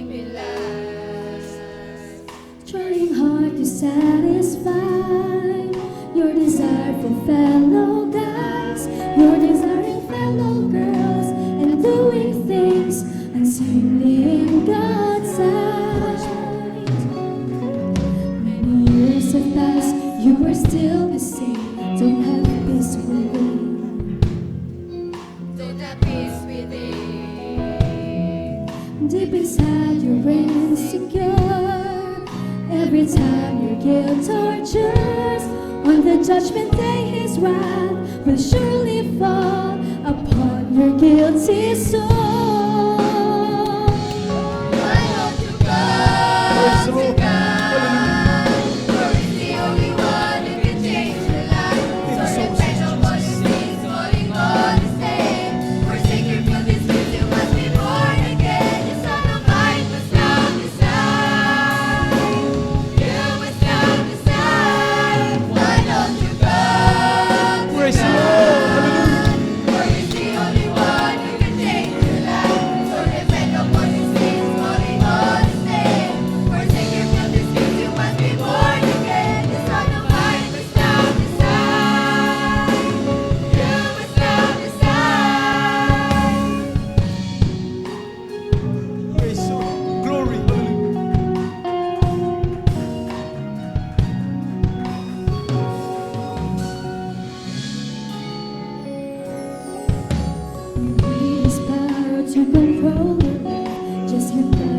keep it last. Trying hard to satisfy your desire for fellow guys, your desiring fellow girls, and doing things unseemly in God's sight. Many years have passed, you are still the same. Don't have peace within. Don't have peace within. Deep inside you're insecure. Every time your guilt tortures, on the judgment day His wrath will surely fall upon your guilty soul. Why don't you come to God? For He's the only one who can change your life. So repent of all your sins, falling on His name. Forsake your filthy sins, you must be born again. The Son of Light must now decide. You must now decide. Why don't you come to Praise the God? Lord. For He's the only one who can change your life. So repent of all your sins, calling on His name. Forsake your filthy sins, you must be born again. The Son of Light must now decide. You must now decide. Praise the Lord. Glory. You need His power to control your life. Just give God